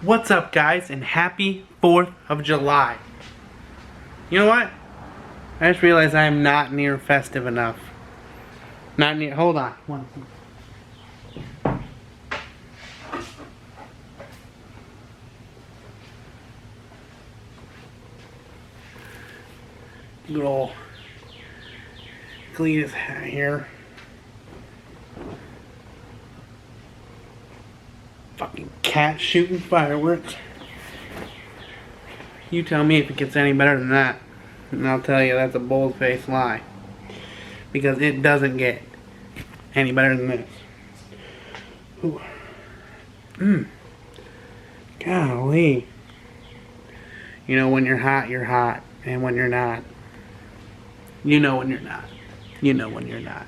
What's up, guys, and happy 4th of July. You know what? I just realized I'm not near festive enough. Not near, hold on. Good old Cletus hat here. Fucking cat shooting fireworks. You tell me if it gets any better than that. And I'll tell you that's a bold-faced lie. Because it doesn't get any better than this. Ooh. Golly. You know when you're hot, you're hot. And when you're not, you know when you're not. You know when you're not.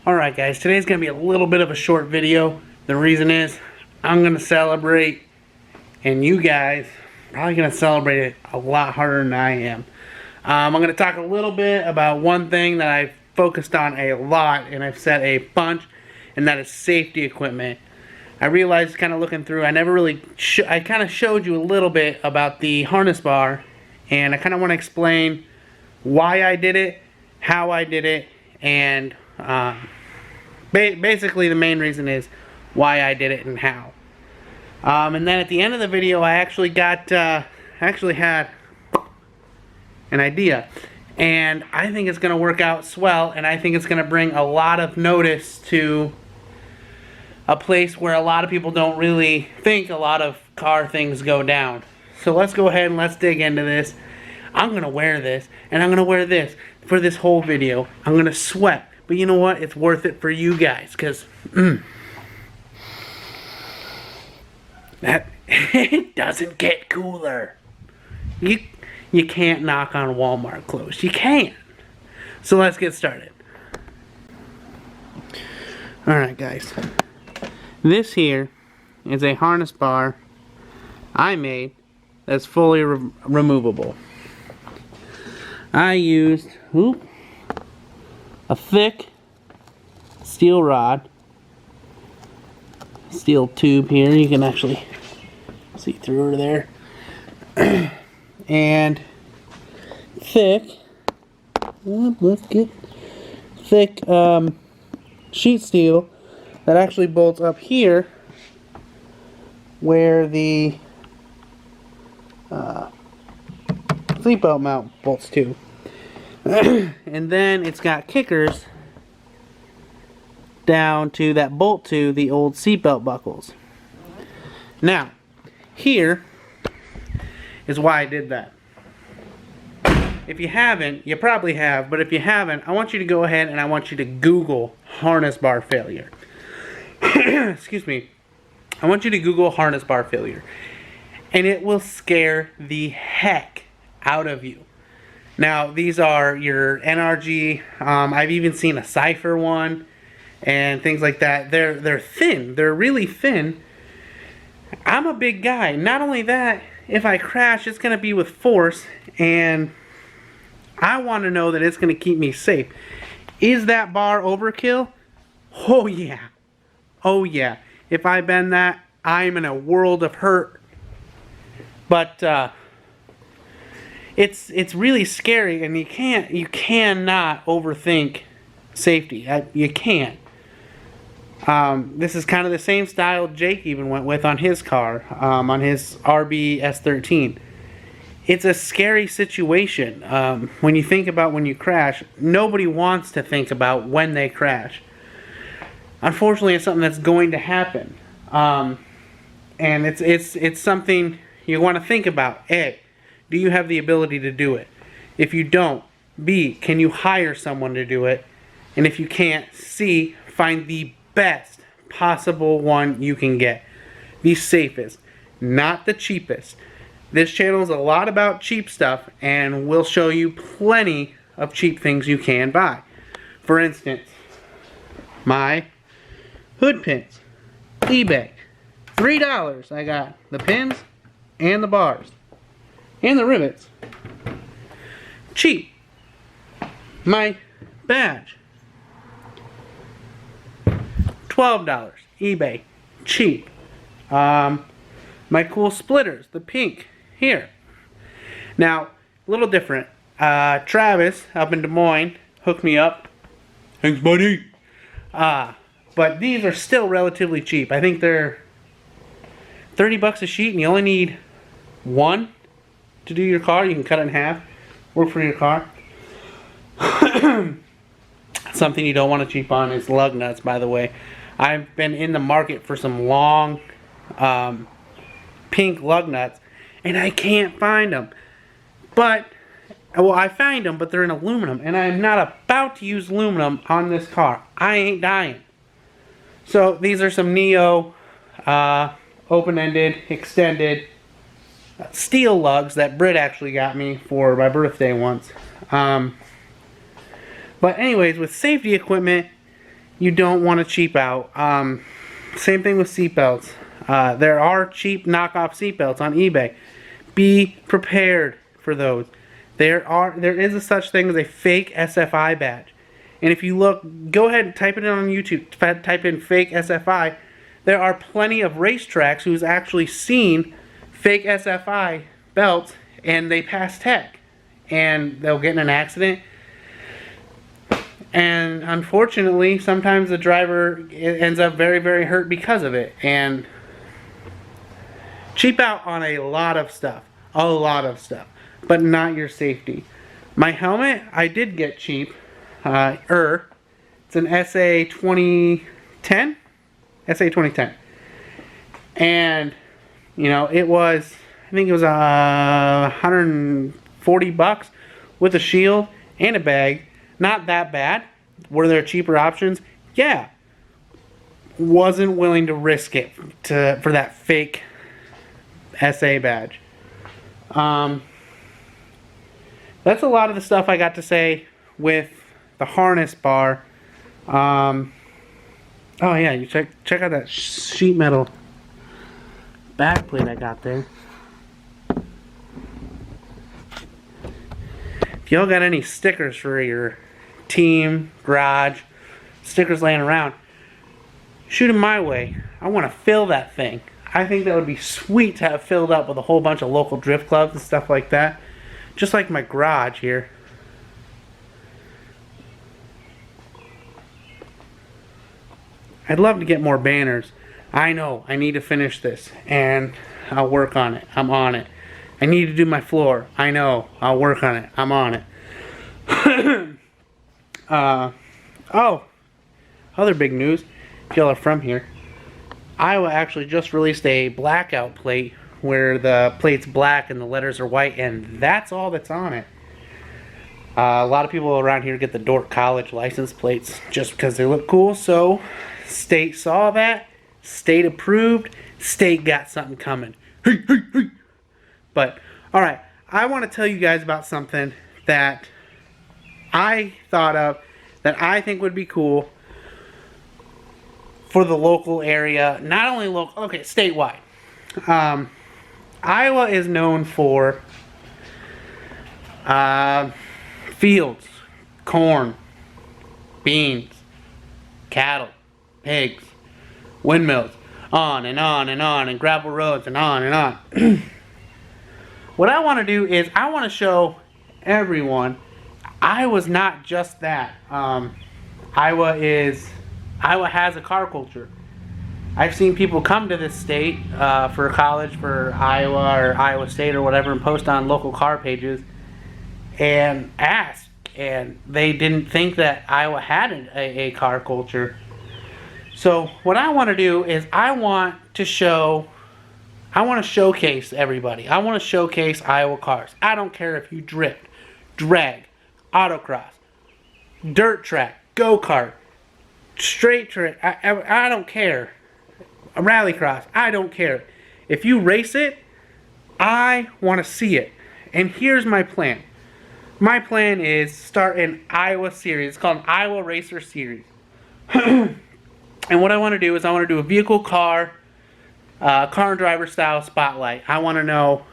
Alright guys, today's going to be a little bit of a short video. The reason is, I'm going to celebrate, and you guys are probably going to celebrate it a lot harder than I am. I'm going to talk a little bit about one thing that I've focused on a lot, and I've said a bunch, and that is safety equipment. I realized kind of looking through, I never really, I kind of showed you a little bit about the Hornet Bar, and I kind of want to explain why I did it, how I did it, and basically the main reason is why I did it and how. And then at the end of the video, I actually got, actually had an idea, and I think it's going to work out swell, and I think it's going to bring a lot of notice to a place where a lot of people don't really think a lot of car things go down. So let's go ahead and let's dig into this. I'm going to wear this, and I'm going to wear this for this whole video. I'm going to sweat. But you know what? It's worth it for you guys, because that it doesn't get cooler. You can't knock on Walmart clothes. You can't. So let's get started. Alright guys. This here is a harness bar I made that's fully removable. I used a thick steel rod, steel tube here, you can actually see through her there, and thick, let's get thick sheet steel that actually bolts up here where the seatbelt mount bolts to. And then it's got kickers down to that bolt to the old seatbelt buckles. Now, here is why I did that. If you haven't, you probably have, but if you haven't, I want you to go ahead and I want you to Google harness bar failure. Excuse me. I want you to Google harness bar failure. And it will scare the heck out of you. Now, these are your NRG, I've even seen a Cypher one, and things like that. They're thin. They're really thin. I'm a big guy. Not only that, if I crash, it's going to be with force, and I want to know that it's going to keep me safe. Is that bar overkill? Oh, yeah. Oh, yeah. If I bend that, I'm in a world of hurt. But, it's really scary, and you cannot overthink safety. You can't. This is kind of the same style Jake even went with on his car, on his RB S13. It's a scary situation. When you think about when you crash, nobody wants to think about when they crash. Unfortunately, it's something that's going to happen, and it's something you want to think about. A, do you have the ability to do it? If you don't, B, can you hire someone to do it? And if you can't, C, find the best possible one you can get. The safest, not the cheapest. This channel is a lot about cheap stuff, and we'll show you plenty of cheap things you can buy. For instance, my hood pins, eBay, $3. I got the pins and the bars and the rivets. Cheap. My badge, $12. eBay, cheap. My cool splitters, the pink, here. Now, a little different. Travis up in Des Moines hooked me up. Thanks, buddy. But these are still relatively cheap. I think they're 30 bucks a sheet, and you only need one to do your car. You can cut it in half, work for your car. Something you don't want to cheap on is lug nuts, by the way. I've been in the market for some long pink lug nuts, and I can't find them. But, well, I find them, but they're in aluminum, and I'm not about to use aluminum on this car. I ain't dying. So, these are some Neo open-ended, extended steel lugs that Britt actually got me for my birthday once. But anyways, with safety equipment, you don't want to cheap out. Same thing with seatbelts. There are cheap knockoff seatbelts on eBay. Be prepared for those. There is a such thing as a fake SFI badge. And if you look, go ahead and type it in on YouTube. Type in fake SFI. There are plenty of racetracks who's actually seen fake SFI belts and they pass tech. And they'll get in an accident. And unfortunately, sometimes the driver ends up very, very hurt because of it. And cheap out on a lot of stuff. A lot of stuff. But not your safety. My helmet, I did get cheap. It's an SA 2010. SA 2010. And, you know, it was, I think it was 140 bucks with a shield and a bag. Not that bad. Were there cheaper options? Yeah. Wasn't willing to risk it for that fake SA badge. That's a lot of the stuff I got to say with the Hornet Bar. Oh yeah, you check out that sheet metal backplate I got there. If y'all got any stickers for your team, garage, stickers laying around, shoot them my way. I want to fill that thing. I think that would be sweet to have filled up with a whole bunch of local drift clubs and stuff like that. Just like my garage here. I'd love to get more banners. I know, I need to finish this, and I'll work on it. I'm on it. I need to do my floor. I know, I'll work on it. I'm on it. Oh, other big news, if y'all are from here. Iowa actually just released a blackout plate where the plate's black and the letters are white, and that's all that's on it. A lot of people around here get the Dork College license plates just because they look cool, so state saw that, state approved, state got something coming. Hey, hey, hey. But, alright, I want to tell you guys about something that I thought of that I think would be cool for the local area. Not only local, okay, statewide. Iowa is known for fields, corn, beans, cattle, pigs, windmills, on and on and on, and gravel roads and on and on. What I want to do is I want to show everyone Iowa's not just that. Iowa has a car culture. I've seen people come to this state for college, for Iowa or Iowa State or whatever, and post on local car pages and ask, and they didn't think that Iowa had a car culture. So what I want to do is I want to showcase everybody. I want to showcase Iowa cars. I don't care if you drift, drag, autocross, dirt track, go-kart, straight track. I don't care. A rallycross, I don't care. If you race it, I want to see it. And here's my plan. My plan is start an Iowa series. It's called an Iowa Racer Series. And what I want to do is I want to do a vehicle, car and driver style spotlight. I want to know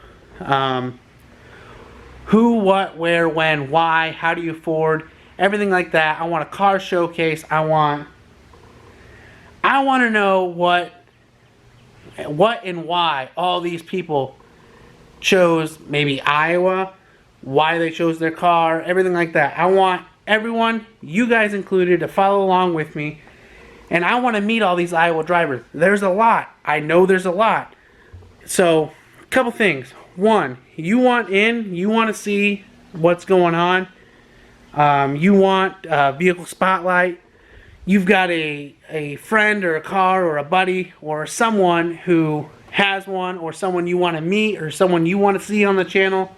who, what, where, when, why, how do you afford, everything like that. I want a car showcase. I I want to know what and why all these people chose maybe Iowa, why they chose their car, everything like that. I want everyone, you guys included, to follow along with me. And I want to meet all these Iowa drivers. There's a lot. I know there's a lot. So, a couple things. One, you want to see what's going on. You want a vehicle spotlight. You've got a friend or a car or a buddy or someone who has one, or someone you want to meet, or someone you want to see on the channel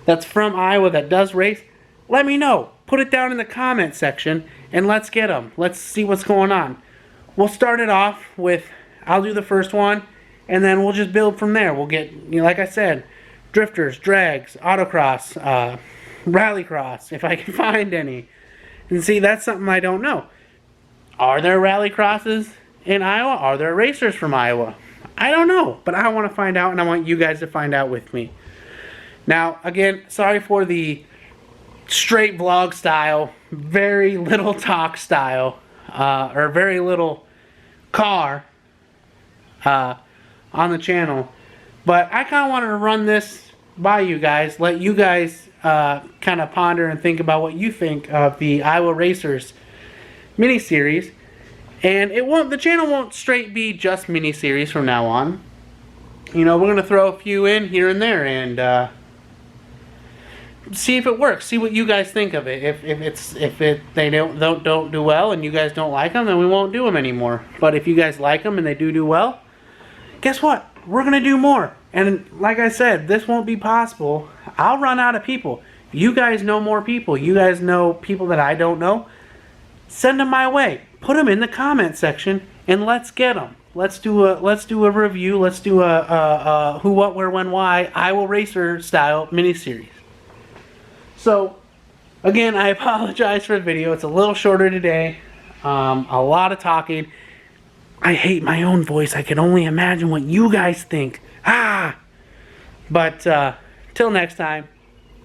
that's from Iowa that does race. Let me know. Put it down in the comment section and let's get them. Let's see what's going on. We'll start it off with, I'll do the first one, and then we'll just build from there. We'll get, you know, like I said, drifters, drags, autocross, rallycross, if I can find any. And see, that's something I don't know. Are there rallycrosses in Iowa? Are there racers from Iowa? I don't know, but I want to find out, and I want you guys to find out with me. Now, again, sorry for the straight vlog style, very little talk style, or very little car on the channel. But I kind of wanted to run this by you guys, let you guys kind of ponder and think about what you think of the Iowa Racers mini-series. And the channel won't straight be just mini-series from now on. You know, we're going to throw a few in here and there and see if it works. See what you guys think of it. If they don't do well and you guys don't like them, then we won't do them anymore. But if you guys like them and they do well, guess what? We're going to do more. And like I said, this won't be possible. I'll run out of people. You guys know more people. You guys know people that I don't know. Send them my way. Put them in the comment section and let's get them. Let's do a review. Let's do a who, what, where, when, why Iowa Racer style mini-series. So, again, I apologize for the video. It's a little shorter today. A lot of talking. I hate my own voice. I can only imagine what you guys think. But, till next time,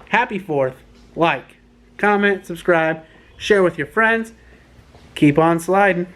happy 4th. Like, comment, subscribe, share with your friends. Keep on sliding.